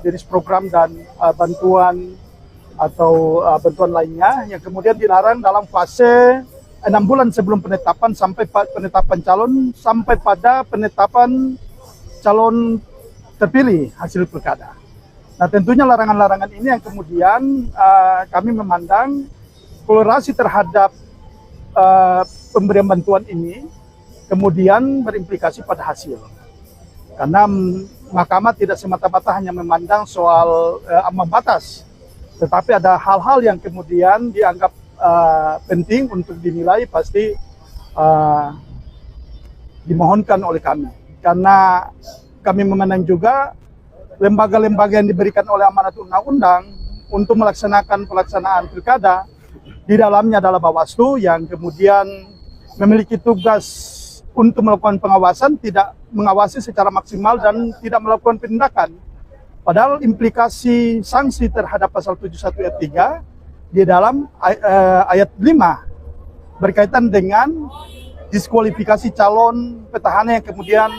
jenis program dan bantuan atau bantuan lainnya yang kemudian dilarang dalam fase 6 bulan sebelum penetapan sampai penetapan calon sampai pada penetapan calon terpilih hasil pilkada. Nah, tentunya larangan-larangan ini yang kemudian kami memandang toleransi terhadap pemberian bantuan ini kemudian berimplikasi pada hasil. Karena mahkamah tidak semata-mata hanya memandang soal ambang batas, tetapi ada hal-hal yang kemudian dianggap penting untuk dinilai pasti dimohonkan oleh kami. Karena kami memandang juga lembaga-lembaga yang diberikan oleh amanat undang-undang untuk melaksanakan pelaksanaan pilkada, di dalamnya adalah Bawaslu yang kemudian memiliki tugas untuk melakukan pengawasan, tidak mengawasi secara maksimal dan tidak melakukan penindakan. Padahal implikasi sanksi terhadap pasal 71 ayat 3 di dalam ayat 5 berkaitan dengan diskualifikasi calon petahana yang kemudian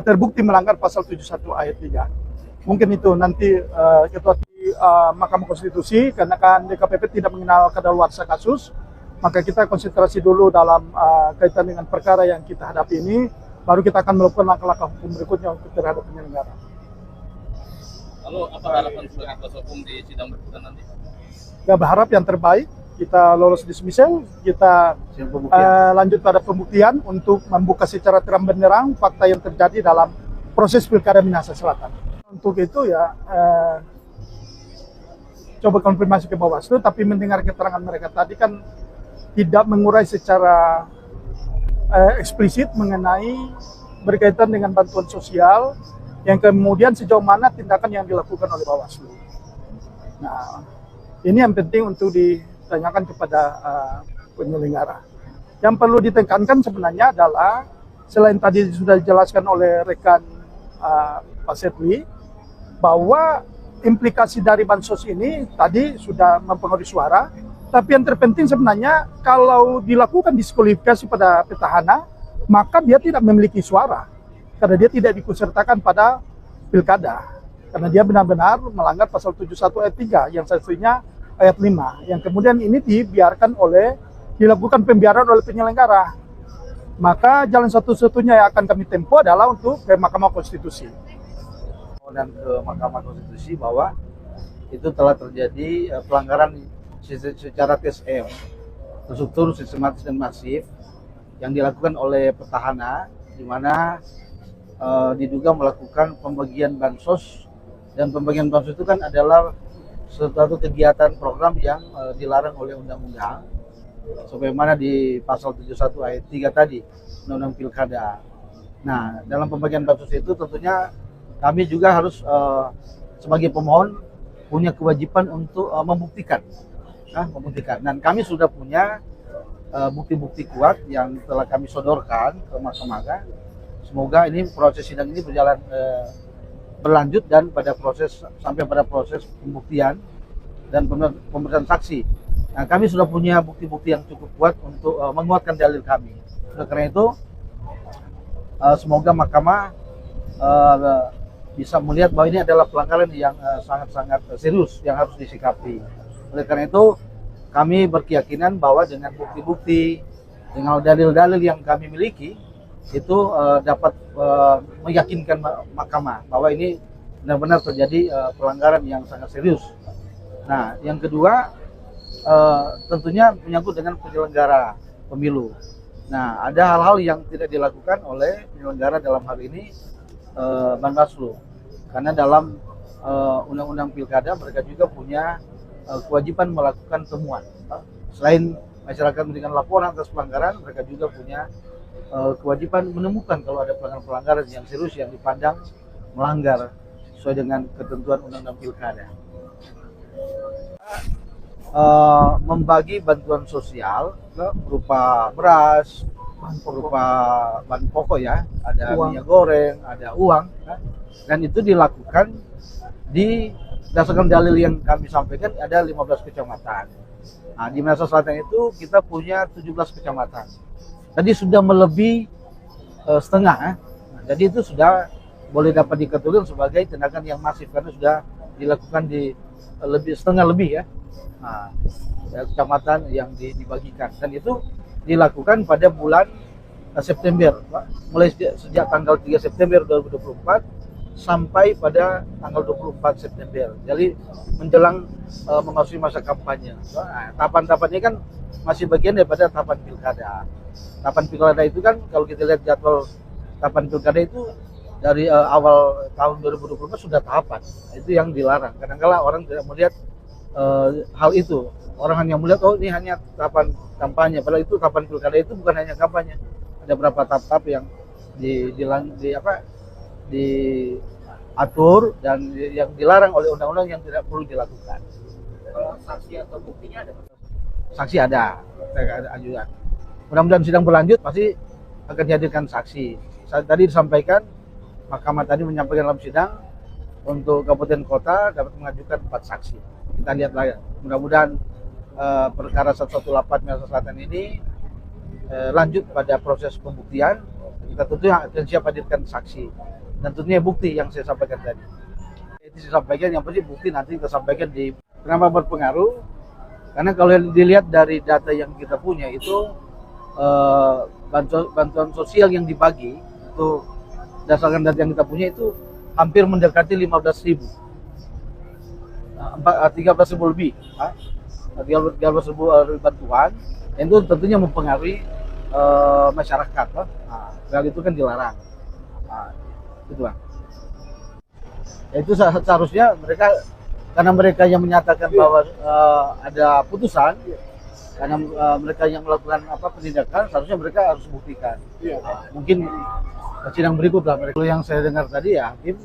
terbukti melanggar pasal 71 ayat 3. Mungkin itu nanti Ketua Mahkamah Konstitusi, karena kan DKPP tidak mengenal kadaluarsa kasus, maka kita konsentrasi dulu dalam kaitan dengan perkara yang kita hadapi ini, baru kita akan melakukan langkah-langkah hukum berikutnya untuk terhadap penyelenggara. Lalu apa harapan sebagai kuasa hukum di sidang berikutnya nanti? Ya, berharap yang terbaik, kita lolos dismissal, kita lanjut pada pembuktian untuk membuka secara terang benderang fakta yang terjadi dalam proses pilkada Minahasa Selatan. Untuk itu ya coba konfirmasi ke Bawaslu, tapi mendengar keterangan mereka tadi kan tidak mengurai secara eksplisit mengenai berkaitan dengan bantuan sosial yang kemudian sejauh mana tindakan yang dilakukan oleh Bawaslu. Nah, ini yang penting untuk ditanyakan kepada penyelenggara. Yang perlu ditekankan sebenarnya adalah selain tadi sudah dijelaskan oleh rekan Pak Setwi, bahwa implikasi dari bansos ini tadi sudah mempengaruhi suara, tapi yang terpenting sebenarnya kalau dilakukan diskualifikasi pada petahana, maka dia tidak memiliki suara, karena dia tidak diikutsertakan pada pilkada, karena dia benar-benar melanggar pasal 71 ayat 3, yang satunya ayat 5, yang kemudian ini dilakukan pembiaran oleh penyelenggara. Maka jalan satu-satunya yang akan kami tempuh adalah untuk ke Mahkamah Konstitusi. Dan ke Mahkamah Konstitusi bahwa itu telah terjadi pelanggaran secara TSM, terstruktur, sistematis dan masif yang dilakukan oleh petahana, di mana diduga melakukan pembagian bansos, dan pembagian bansos itu kan adalah suatu kegiatan program yang dilarang oleh undang-undang, sebagaimana di pasal 71 ayat 3 tadi Undang-Undang Pilkada. Nah, dalam pembagian bansos itu tentunya kami juga harus sebagai pemohon punya kewajiban untuk membuktikan. Dan kami sudah punya bukti-bukti kuat yang telah kami sodorkan ke mahkamah. Semoga ini proses sidang ini berlanjut dan sampai pada proses pembuktian dan pemeriksaan saksi. Nah, kami sudah punya bukti-bukti yang cukup kuat untuk menguatkan dalil kami. Karena itu semoga mahkamah bisa melihat bahwa ini adalah pelanggaran yang sangat-sangat serius yang harus disikapi. Oleh karena itu kami berkeyakinan bahwa dengan bukti-bukti, dengan dalil-dalil yang kami miliki, itu dapat meyakinkan mahkamah bahwa ini benar-benar terjadi pelanggaran yang sangat serius. Nah, yang kedua tentunya menyangkut dengan penyelenggara pemilu. Nah, ada hal-hal yang tidak dilakukan oleh penyelenggara dalam hal ini Bawaslu, karena dalam Undang-Undang Pilkada mereka juga punya kewajiban melakukan temuan. Selain masyarakat memberikan laporan atas pelanggaran, mereka juga punya kewajiban menemukan kalau ada pelanggaran-pelanggaran yang serius yang dipandang melanggar sesuai dengan ketentuan Undang-Undang Pilkada. Membagi bantuan sosial berupa beras, berupa bahan pokok ya, ada minyak goreng, ada uang, dan itu dilakukan berdasarkan dalil yang kami sampaikan ada 15 kecamatan. Nah, di Minahasa Selatan itu kita punya 17 kecamatan. Tadi sudah melebihi setengah, jadi itu sudah boleh dapat dikategorikan sebagai tindakan yang masif karena sudah dilakukan di setengah lebih ya. Nah, kecamatan yang dibagikan, dan itu dilakukan pada bulan September, mulai sejak tanggal 3 September 2024 sampai pada tanggal 24 September. Jadi menjelang memasuki masa kampanye. Nah, tahapan-tahapannya kan masih bagian daripada tahapan pilkada. Tahapan pilkada itu kan kalau kita lihat jadwal tahapan pilkada itu dari awal tahun 2024 sudah tahapan. Itu yang dilarang. Kadang-kala orang tidak melihat hal itu. Orang hanya melihat oh ini hanya tahapan kampanye. Padahal itu tahapan pilkada itu bukan hanya kampanye. Ada beberapa tahap yang diatur dan yang dilarang oleh undang-undang yang tidak perlu dilakukan. Kalau saksi atau buktinya ada? Saksi ada ajudan. Mudah-mudahan sidang berlanjut pasti akan dihadirkan saksi. Tadi disampaikan, Mahkamah tadi menyampaikan dalam sidang untuk kabupaten kota dapat mengajukan 4 saksi. Kita lihat lagi. Mudah-mudahan perkara 118 Makassar Selatan ini lanjut pada proses pembuktian. Kita tentu akan siap hadirkan saksi dan tentunya bukti yang saya sampaikan tadi. Itu saya sampaikan, yang pasti bukti nanti kita sampaikan di kenapa berpengaruh. Karena kalau dilihat dari data yang kita punya itu bantuan sosial yang dibagi itu berdasarkan data yang kita punya itu hampir mendekati 15.000, 13.000 lebih, 13.000 bantuan. Itu tentunya mempengaruhi masyarakat. Hal itu kan dilarang. Gitu Bang. Itu seharusnya mereka, karena mereka yang menyatakan bahwa ada putusan, karena mereka yang melakukan penindakan, seharusnya mereka harus buktikan. Mungkin sidang berikut lah mereka. Yang saya dengar tadi ya, hakim